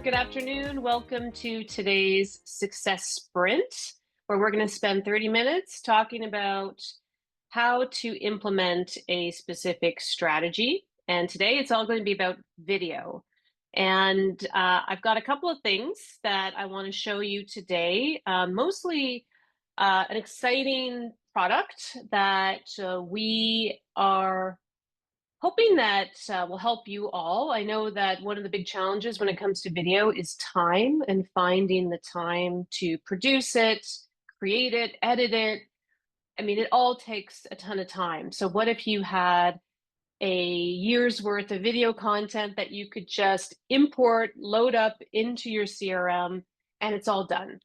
Good afternoon. Welcome to today's Success Sprint, where we're going to spend 30 minutes talking about how to implement a specific strategy. And today it's all going to be about video. And I've got a couple of things that I want to show you today, mostly an exciting product that we are hoping that will help you all. I know that one of the big challenges when it comes to video is time and finding the time to produce it, create it, edit it. I mean, it all takes a ton of time. So what if you had a year's worth of video content that you could just import, load up into your CRM, and it's all done?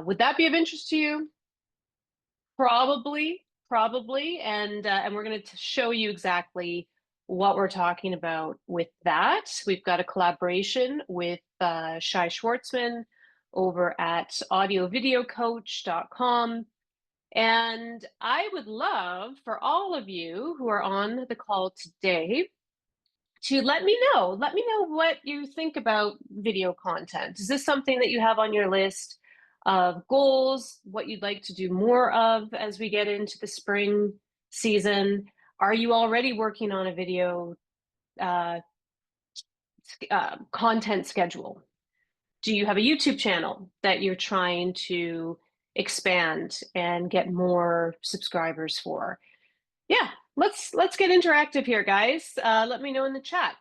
Would that be of interest to you? Probably, and we're going to show you exactly what we're talking about with that. We've got a collaboration with Shai Schwartzman over at audiovideocoach.com. And I would love for all of you who are on the call today to let me know. Let me know what you think about video content. Is this something that you have on your list of goals, what you'd like to do more of as we get into the spring season? Are you already working on a video content schedule? Do you have a YouTube channel that you're trying to expand and get more subscribers for? Yeah, let's get interactive here, guys. Let me know in the chat.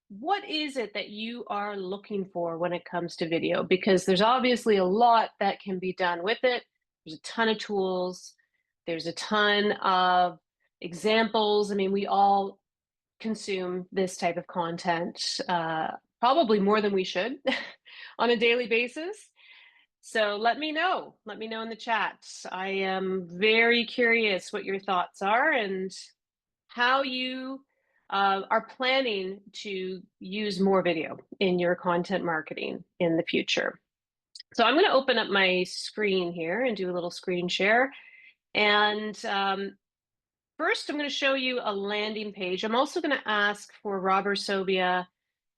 What is it that you are looking for when it comes to video? Because there's obviously a lot that can be done with it. There's a ton of tools. There's a ton of examples. I mean, we all consume this type of content, probably more than we should on a daily basis. So let me know. Let me know in the chat. I am very curious what your thoughts are and how you are planning to use more video in your content marketing in the future. So I'm going to open up my screen here and do a little screen share. And first, I'm going to show you a landing page. I'm also going to ask for Rob or Sobia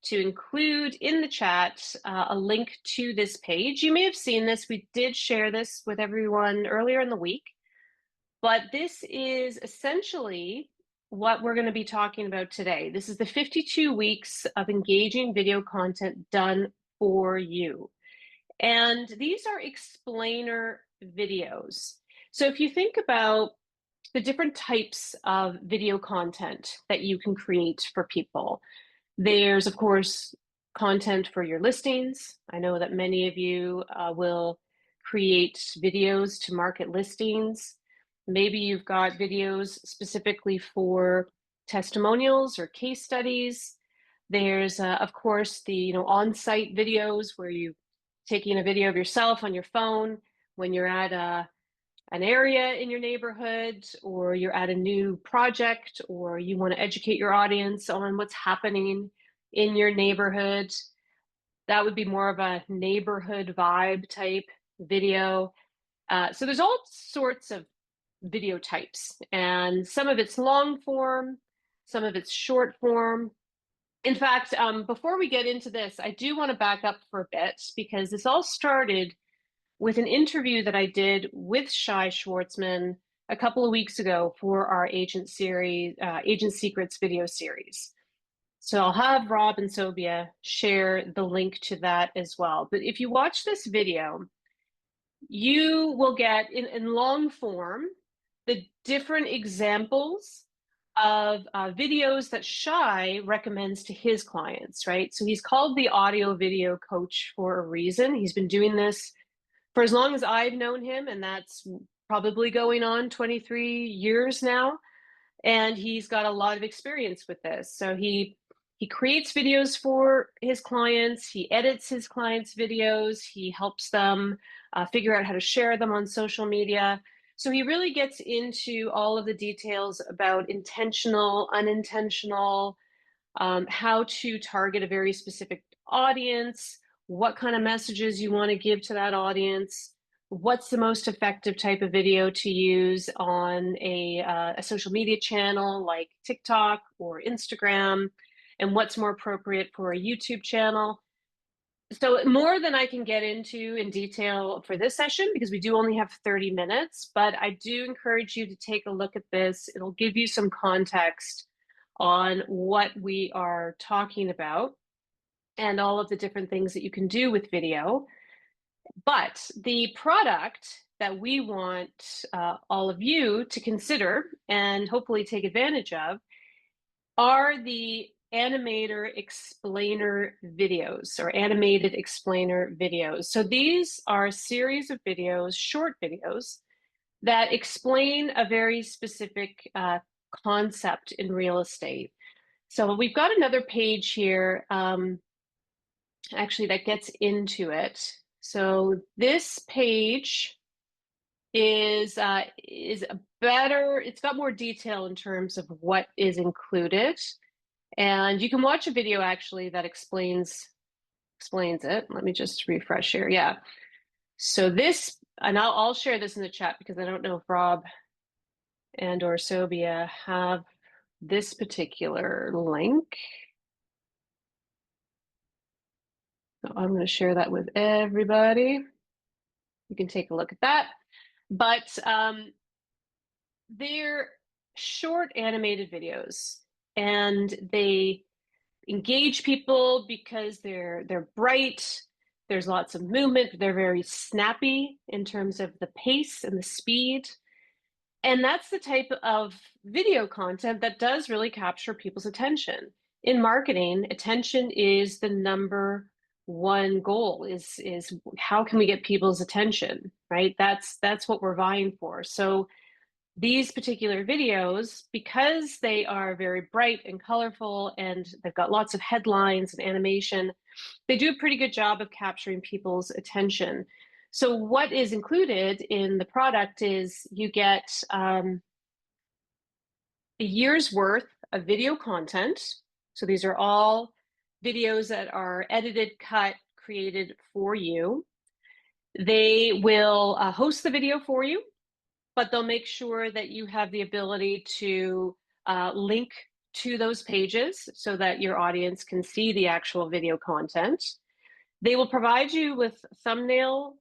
to include in the chat a link to this page. You may have seen this. We did share this with everyone earlier in the week. But this is essentially what we're going to be talking about today. This is the 52 weeks of engaging video content done for you. And these are explainer videos. So if you think about the different types of video content that you can create for people, there's, of course, content for your listings. I know that many of you will create videos to market listings. Maybe you've got videos specifically for testimonials or case studies. There's, of course, the on-site videos where you're taking a video of yourself on your phone when you're at an area in your neighborhood, or you're at a new project, or you want to educate your audience on what's happening in your neighborhood. That would be more of a neighborhood vibe type video. So there's all sorts of video types, and some of it's long form, some of it's short form. In fact, before we get into this, I do want to back up for a bit, because this all started with an interview that I did with Shai Schwartzman a couple of weeks ago for our Agent Secrets video series. So I'll have Rob and Sobia share the link to that as well. But if you watch this video, you will get in long form the different examples of videos that Shai recommends to his clients, right? So he's called the audio video coach for a reason. He's been doing this for as long as I've known him, and that's probably going on 23 years now. And he's got a lot of experience with this. So he creates videos for his clients, he edits his clients' videos, he helps them figure out how to share them on social media. So he really gets into all of the details about intentional, unintentional, how to target a very specific audience, what kind of messages you want to give to that audience, what's the most effective type of video to use on a social media channel like TikTok or Instagram, and what's more appropriate for a YouTube channel. So more than I can get into in detail for this session, because we do only have 30 minutes, but I do encourage you to take a look at this. It'll give you some context on what we are talking about and all of the different things that you can do with video. But the product that we want all of you to consider and hopefully take advantage of are the animator explainer videos or animated explainer videos. So these are a series of videos, short videos, that explain a very specific concept in real estate. So we've got another page here, actually, that gets into it. So this page is a better, it's got more detail in terms of what is included. And you can watch a video actually that explains it. Let me just refresh here. Yeah. So this, and I'll share this in the chat because I don't know if Rob and or Sobia have this particular link. So I'm going to share that with everybody. You can take a look at that. But they're short animated videos, and they engage people because they're bright. There's lots of movement. They're very snappy in terms of the pace and the speed. And that's the type of video content that does really capture people's attention. In marketing, attention is the number one goal, is how can we get people's attention, right? That's what we're vying for. So these particular videos, because they are very bright and colorful and they've got lots of headlines and animation, they do a pretty good job of capturing people's attention. So what is included in the product is you get a year's worth of video content. So these are all videos that are edited, cut, created for you. They will host the video for you, but they'll make sure that you have the ability to link to those pages so that your audience can see the actual video content. They will provide you with thumbnail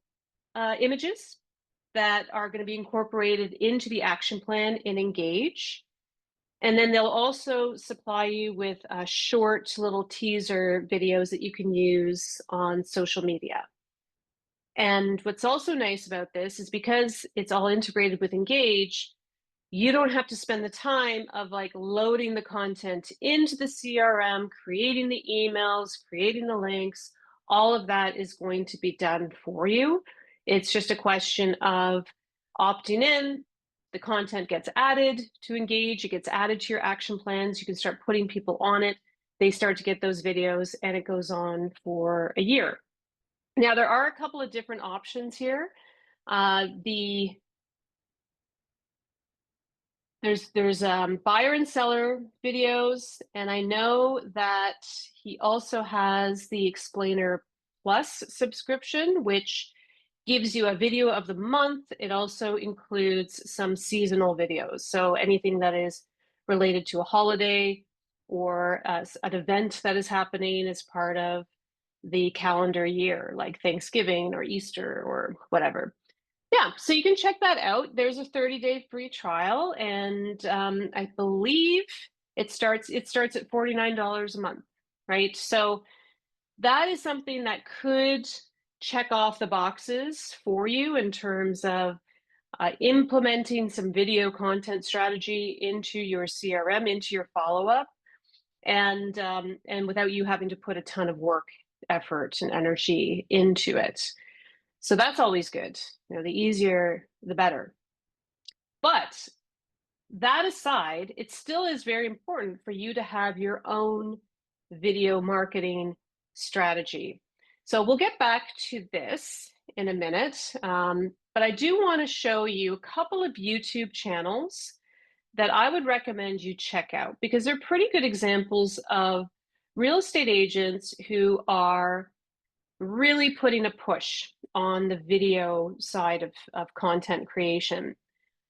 images that are going to be incorporated into the action plan in Engage. And then they'll also supply you with short little teaser videos that you can use on social media. And what's also nice about this is because it's all integrated with Engage, you don't have to spend the time of like loading the content into the CRM, creating the emails, creating the links. All of that is going to be done for you. It's just a question of opting in. The content gets added to Engage. It gets added to your action plans. You can start putting people on it. They start to get those videos, and it goes on for a year. Now, there are a couple of different options here. There's buyer and seller videos, and I know that he also has the Explainer Plus subscription, which gives you a video of the month. It also includes some seasonal videos. So anything that is related to a holiday or an event that is happening as part of the calendar year, like Thanksgiving or Easter or whatever. Yeah, so you can check that out. There's a 30-day free trial, and I believe it starts at $49 a month, right? So that is something that could check off the boxes for you in terms of implementing some video content strategy into your CRM, into your follow-up, and without you having to put a ton of work, effort, and energy into it. So that's always good. You know, the easier, the better. But that aside, it still is very important for you to have your own video marketing strategy. So we'll get back to this in a minute. But I do want to show you a couple of YouTube channels that I would recommend you check out because they're pretty good examples of real estate agents who are really putting a push on the video side of content creation.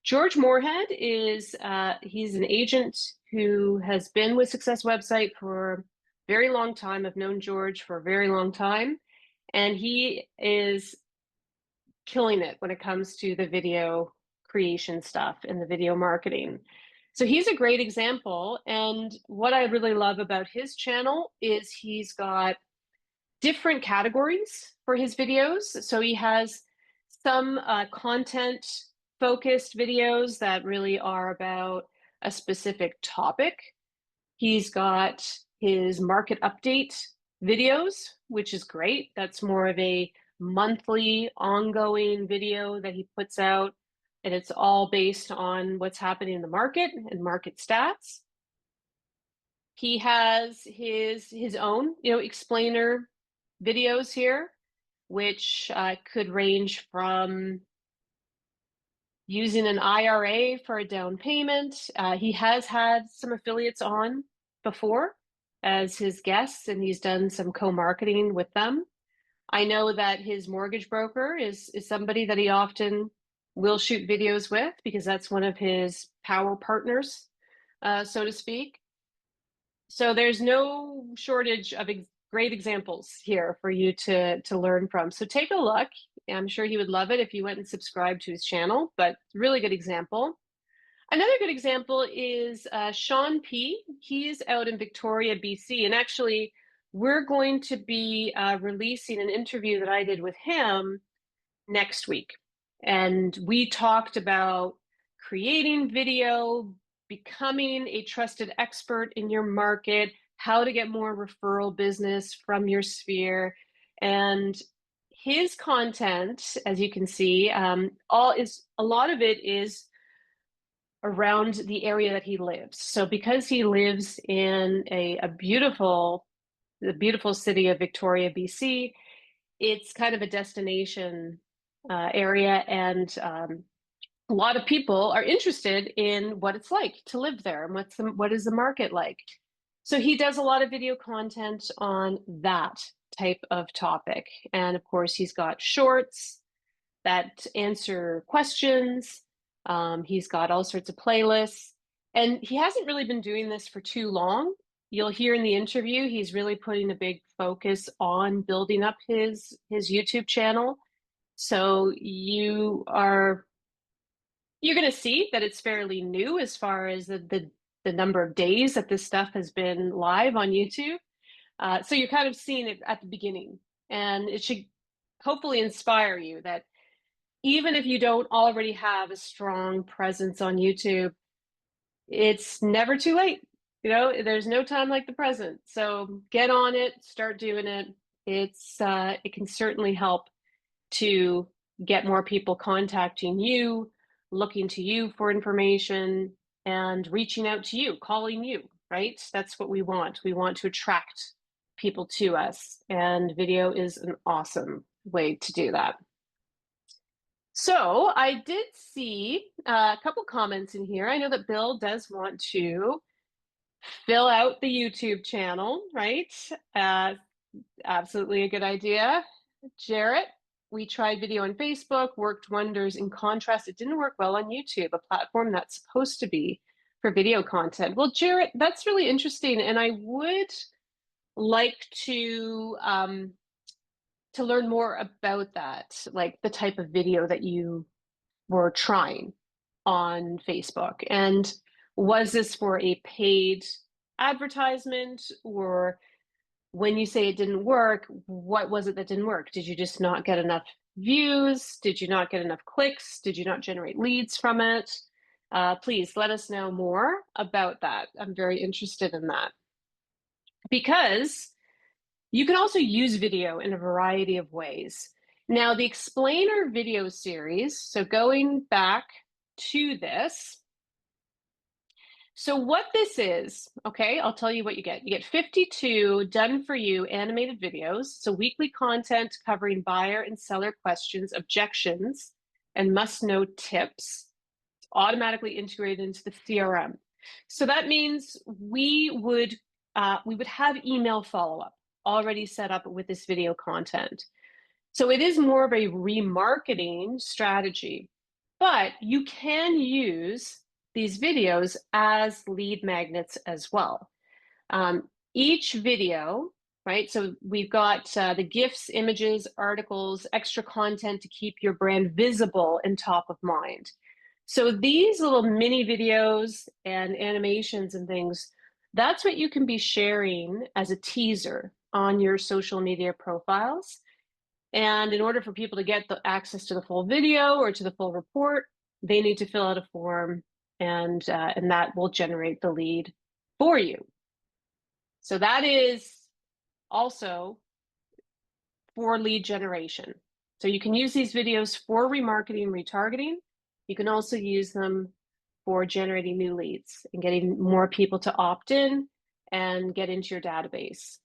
George Moorhead is, he's an agent who has been with Success Website for a very long time. I've known George for a very long time. and he is killing it when it comes to the video creation stuff and the video marketing. So he's a great example. And what I really love about his channel is he's got different categories for his videos. So he has some content focused videos that really are about a specific topic. He's got his market update videos, which is great. That's more of a monthly ongoing video that he puts out, and it's all based on what's happening in the market and market stats. He has his own, explainer videos here, which could range from using an IRA for a down payment. He has had some affiliates on before as his guests, and he's done some co-marketing with them. I know that his mortgage broker is somebody that he often will shoot videos with because that's one of his power partners, so to speak. So there's no shortage of great examples here for you to learn from. So take a look. I'm sure he would love it if you went and subscribed to his channel, but really good example. Another good example is Sean P. He's out in Victoria, BC, and actually we're going to be releasing an interview that I did with him next week. And we talked about creating video, becoming a trusted expert in your market, how to get more referral business from your sphere. And his content, as you can see, a lot of it is around the area that he lives. So because he lives in the beautiful city of Victoria, BC, it's kind of a destination area, and a lot of people are interested in what it's like to live there and what is the market like. So he does a lot of video content on that type of topic. And of course, he's got shorts that answer questions. He's got all sorts of playlists. And he hasn't really been doing this for too long. You'll hear in the interview, he's really putting a big focus on building up his YouTube channel. So you're going to see that it's fairly new as far as the number of days that this stuff has been live on YouTube. So you're kind of seeing it at the beginning, and it should hopefully inspire you that even if you don't already have a strong presence on YouTube, it's never too late. There's no time like the present. So get on it, start doing it. It can certainly help to get more people contacting you, looking to you for information, and reaching out to you, calling you, right? That's what we want. We want to attract people to us, and video is an awesome way to do that. So I did see a couple comments in here. I know that Bill does want to fill out the YouTube channel, right? Absolutely a good idea. Jarrett, we tried video on Facebook, worked wonders. In contrast, it didn't work well on YouTube, a platform that's supposed to be for video content. Well, Jarrett, that's really interesting. And I would like to learn more about that, like the type of video that you were trying on Facebook. And was this for a paid advertisement, or when you say it didn't work, what was it that didn't work? Did you just not get enough views? Did you not get enough clicks? Did you not generate leads from it? Please let us know more about that. I'm very interested in that. Because you can also use video in a variety of ways. Now, the Explainer video series, so going back to this, so what this is, okay, I'll tell you what you get. You get 52 done-for-you animated videos, so weekly content covering buyer and seller questions, objections, and must-know tips. It's automatically integrated into the CRM. So that means we would have email follow-up already set up with this video content. So it is more of a remarketing strategy, but you can use these videos as lead magnets as well. Each video right? So we've got the GIFs, images, articles, extra content to keep your brand visible and top of mind. So these little mini videos and animations and things, that's what you can be sharing as a teaser on your social media profiles. And in order for people to get the access to the full video or to the full report, they need to fill out a form, and that will generate the lead for you. So that is also for lead generation. So you can use these videos for remarketing, retargeting. You can also use them for generating new leads and getting more people to opt in and get into your database.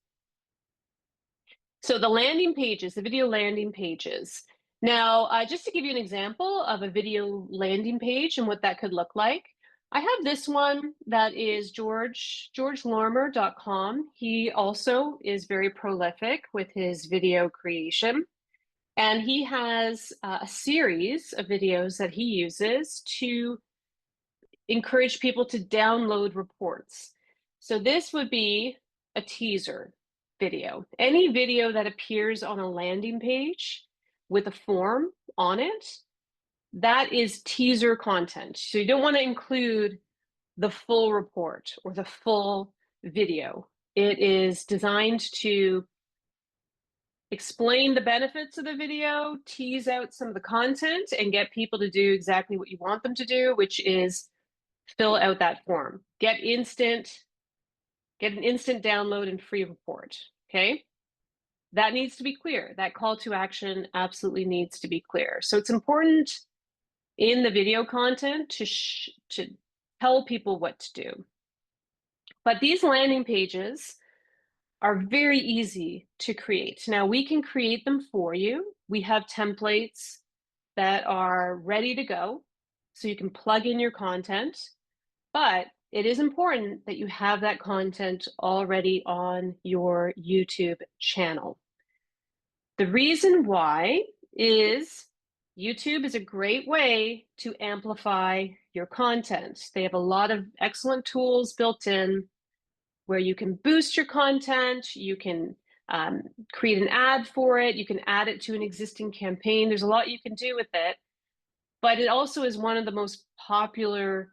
So the landing pages, the video landing pages. Now, just to give you an example of a video landing page and what that could look like, I have this one that is georgelormer.com. He also is very prolific with his video creation. And he has a series of videos that he uses to encourage people to download reports. So this would be a teaser video. Any video that appears on a landing page with a form on it, that is teaser content. So you don't want to include the full report or the full video. It is designed to explain the benefits of the video, tease out some of the content, and get people to do exactly what you want them to do, which is fill out that form. Get an instant download and free report, okay? That needs to be clear. That call to action absolutely needs to be clear. So it's important in the video content to tell people what to do. But these landing pages are very easy to create. Now we can create them for you. We have templates that are ready to go, so you can plug in your content, but it is important that you have that content already on your YouTube channel. The reason why is YouTube is a great way to amplify your content. They have a lot of excellent tools built in where you can boost your content, you can create an ad for it, you can add it to an existing campaign. There's a lot you can do with it, but it also is one of the most popular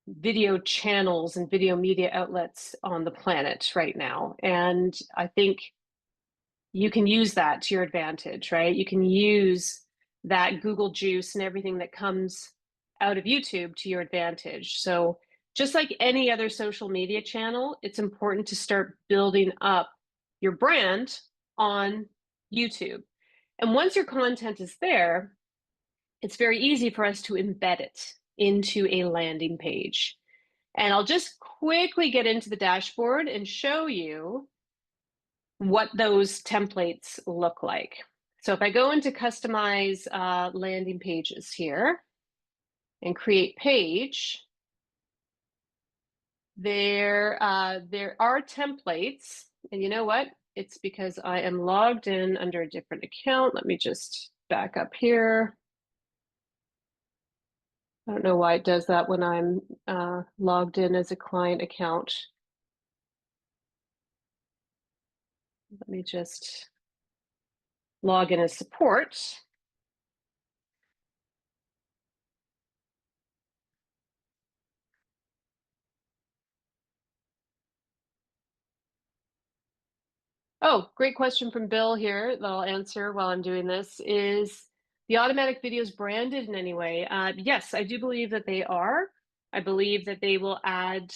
video channels and video media outlets on the planet right now. And I think you can use that to your advantage, right? You can use that Google juice and everything that comes out of YouTube to your advantage. So just like any other social media channel, it's important to start building up your brand on YouTube. And once your content is there, it's very easy for us to embed it into a landing page. And I'll just quickly get into the dashboard and show you what those templates look like. So if I go into customize landing pages here and create page, there are templates, and you know what? It's because I am logged in under a different account. Let me just back up here. I don't know why it does that when I'm logged in as a client account. Let me just log in as support. Oh, great question from Bill here that I'll answer while I'm doing this. Is the automatic videos branded in any way? Yes, I do believe that they are. I believe that they will add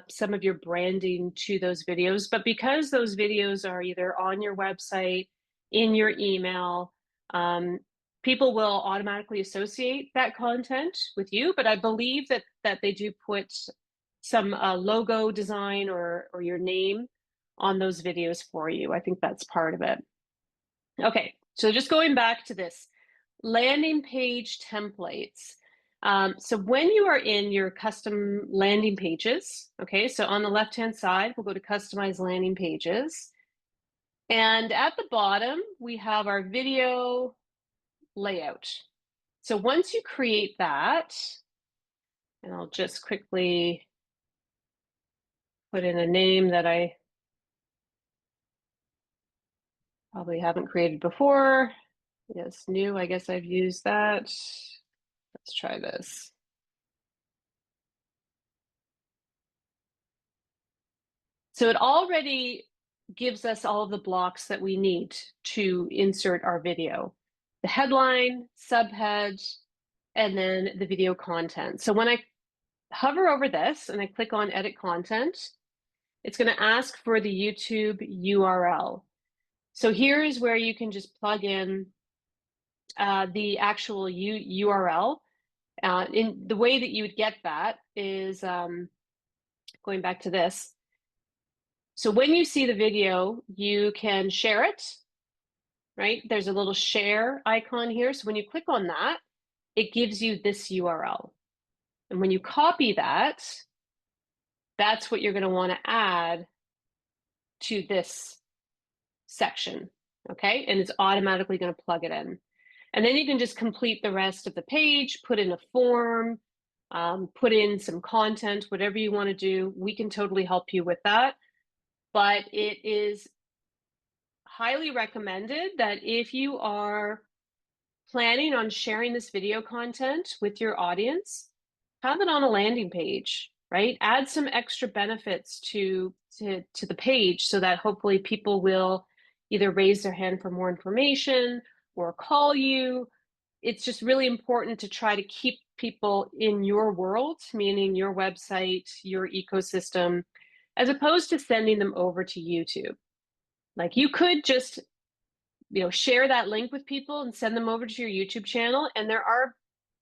some of your branding to those videos, but because those videos are either on your website, in your email, people will automatically associate that content with you. But I believe that they do put some logo design or your name on those videos for you. I think that's part of it. Okay, so just going back to this, landing page templates. So when you are in your custom landing pages, okay, so on the left-hand side, we'll go to customize landing pages. And at the bottom, we have our video layout. So once you create that, and I'll just quickly put in a name that I probably haven't created before. Yes, new, I guess I've used that. Let's try this. So it already gives us all of the blocks that we need to insert our video. The headline, subhead, and then the video content. So when I hover over this and I click on edit content, it's going to ask for the YouTube URL. So here's where you can just plug in the actual URL. In the way that you would get that is going back to this. So when you see the video, you can share it, right? There's a little share icon here. So when you click on that, it gives you this URL. And when you copy that, that's what you're going to want to add to this section, okay? And it's automatically going to plug it in. And then you can just complete the rest of the page, put in a form, put in some content, whatever you want to do. We can totally help you with that. But it is highly recommended that if you are planning on sharing this video content with your audience, have it on a landing page, right? Add some extra benefits to the page so that hopefully people will either raise their hand for more information or call you. It's just really important to try to keep people in your world, meaning your website, your ecosystem, as opposed to sending them over to YouTube. Like you could just, share that link with people and send them over to your YouTube channel. And there are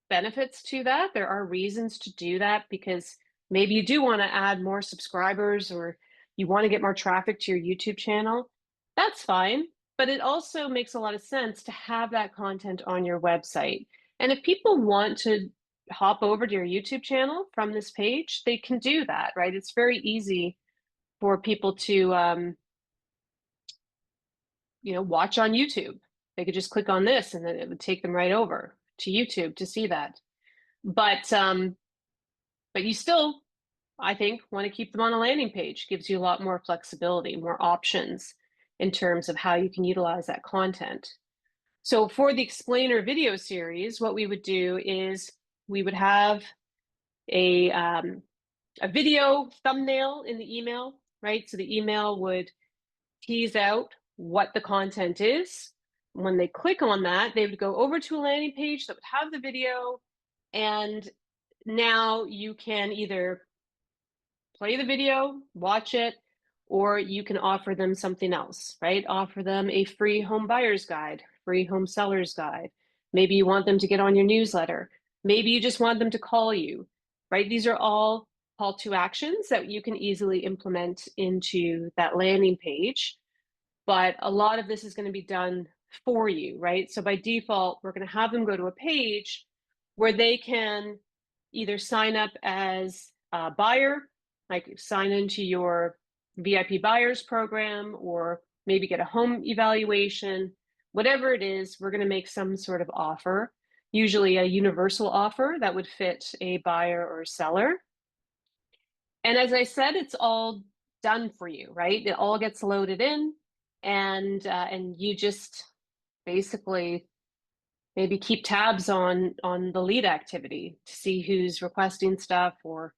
benefits to that. There are reasons to do that because maybe you do want to add more subscribers or you want to get more traffic to your YouTube channel. That's fine. But it also makes a lot of sense to have that content on your website. And if people want to hop over to your YouTube channel from this page, they can do that, right? It's very easy for people to watch on YouTube. They could just click on this and then it would take them right over to YouTube to see that. But you still, I think, want to keep them on a landing page. Gives you a lot more flexibility, more options in terms of how you can utilize that content. So for the explainer video series, what we would do is we would have a video thumbnail in the email, right? So the email would tease out what the content is. When they click on that, they would go over to a landing page that would have the video. And now you can either play the video, watch it, or you can offer them something else, right? Offer them a free home buyer's guide, free home seller's guide. Maybe you want them to get on your newsletter. Maybe you just want them to call you, right? These are all call to actions that you can easily implement into that landing page. But a lot of this is going to be done for you, right? So by default, we're going to have them go to a page where they can either sign up as a buyer, like sign into your VIP buyers program, or maybe get a home evaluation. Whatever it is, we're going to make some sort of offer, usually a universal offer that would fit a buyer or a seller. And as I said, it's all done for you, right? It all gets loaded in, and you just basically maybe keep tabs on the lead activity to see who's requesting stuff or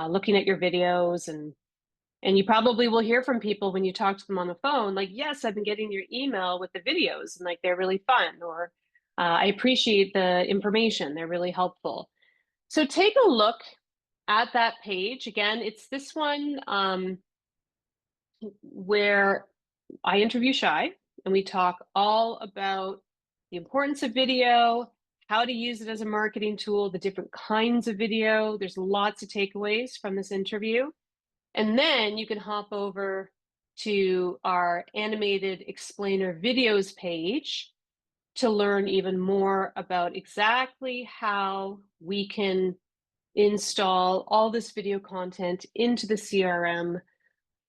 looking at your videos. And you probably will hear from people when you talk to them on the phone, like, yes, I've been getting your email with the videos and like they're really fun, or I appreciate the information, they're really helpful. So take a look at that page. Again, it's this one where I interview Shai and we talk all about the importance of video, how to use it as a marketing tool, the different kinds of video. There's lots of takeaways from this interview. And then you can hop over to our animated explainer videos page to learn even more about exactly how we can install all this video content into the CRM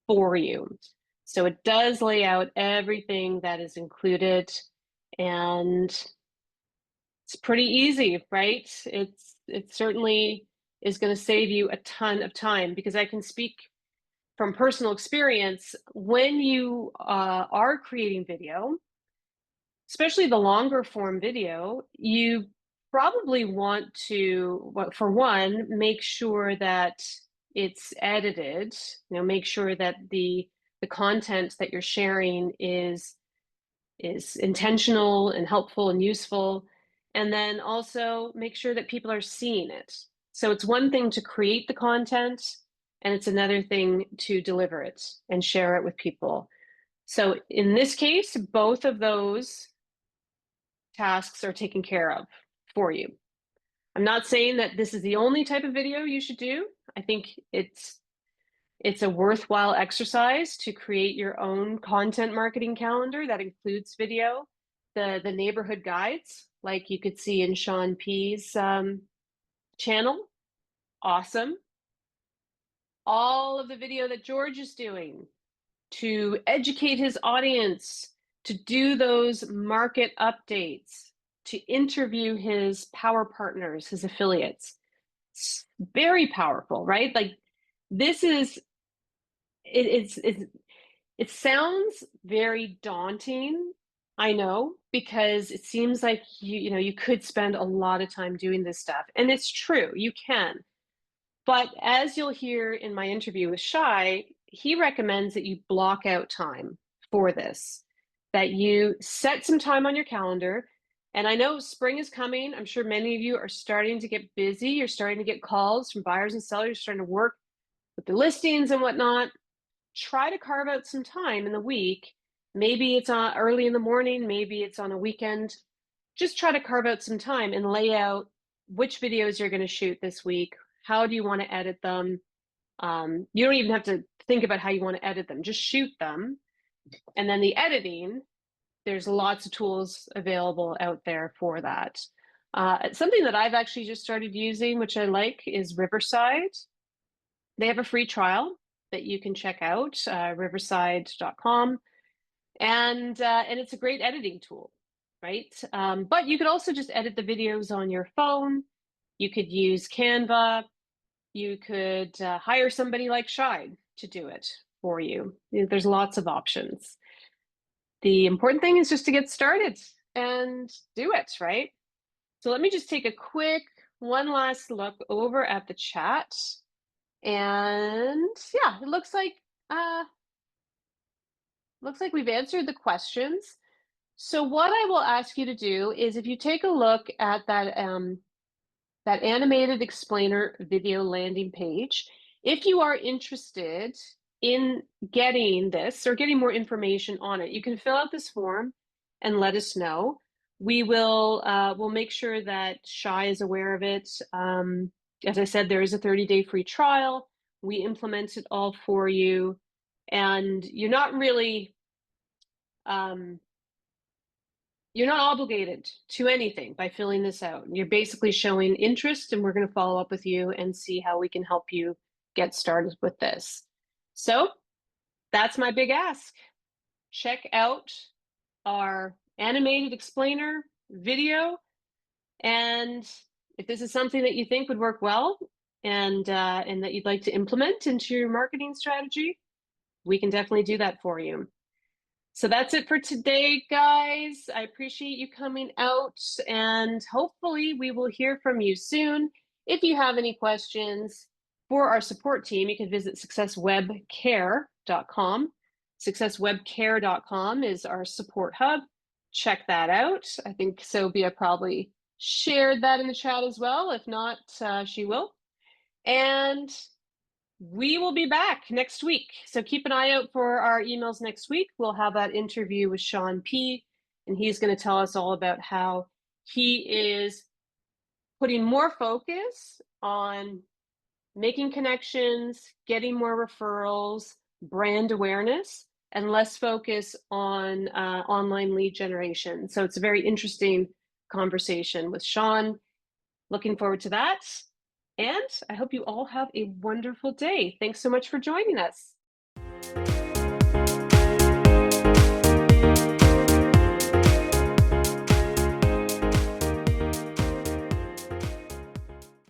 for you. So it does lay out everything that is included, and it's pretty easy, right? It certainly is going to save you a ton of time, because I can speak from personal experience. When you are creating video, especially the longer form video, you probably want to, well, for one, make sure that it's edited, make sure that the content that you're sharing is intentional and helpful and useful. And then also make sure that people are seeing it. So it's one thing to create the content, and it's another thing to deliver it and share it with people. So in this case, both of those tasks are taken care of for you. I'm not saying that this is the only type of video you should do. I think it's a worthwhile exercise to create your own content marketing calendar that includes video. The neighborhood guides, like you could see in Sean P's channel, awesome. All of the video that George is doing to educate his audience, to do those market updates, to interview his power partners, his affiliates. It's very powerful, right? Like this is, it sounds very daunting, I know, because it seems like you could spend a lot of time doing this stuff. And it's true, you can. But as you'll hear in my interview with Shai, he recommends that you block out time for this, that you set some time on your calendar. And I know spring is coming. I'm sure many of you are starting to get busy. You're starting to get calls from buyers and sellers, starting to work with the listings and whatnot. Try to carve out some time in the week. Maybe it's early in the morning, maybe it's on a weekend. Just try to carve out some time and lay out which videos you're going to shoot this week. How do you want to edit them? You don't even have to think about how you want to edit them. Just shoot them. And then the editing, there's lots of tools available out there for that. Something that I've actually just started using, which I like, is Riverside. They have a free trial that you can check out, riverside.com. And it's a great editing tool, right? But you could also just edit the videos on your phone. You could use Canva. You could hire somebody like Shai to do it for you. There's lots of options. The important thing is just to get started and do it, right? So let me just take a quick one last look over at the chat. And yeah, it looks like we've answered the questions. So what I will ask you to do is, if you take a look at that that animated explainer video landing page, if you are interested in getting this or getting more information on it, you can fill out this form and let us know. We will we'll make sure that Shai is aware of it. As I said, there is a 30-day free trial. We implement it all for you, and you're not really you're not obligated to anything by filling this out. You're basically showing interest, and we're going to follow up with you and see how we can help you get started with this. So that's my big ask. Check out our animated explainer video. And if this is something that you think would work well and that you'd like to implement into your marketing strategy, we can definitely do that for you. So that's it for today, guys. I appreciate you coming out, and hopefully we will hear from you soon. If you have any questions for our support team, you can visit successwebcare.com. Successwebcare.com is our support hub. Check that out. I think Sophia probably shared that in the chat as well. If not, she will. And we will be back next week. So keep an eye out for our emails next week. We'll have that interview with Sean P, and he's going to tell us all about how he is putting more focus on making connections, getting more referrals, brand awareness, and less focus on online lead generation. So it's a very interesting conversation with Sean. Looking forward to that. And I hope you all have a wonderful day. Thanks so much for joining us.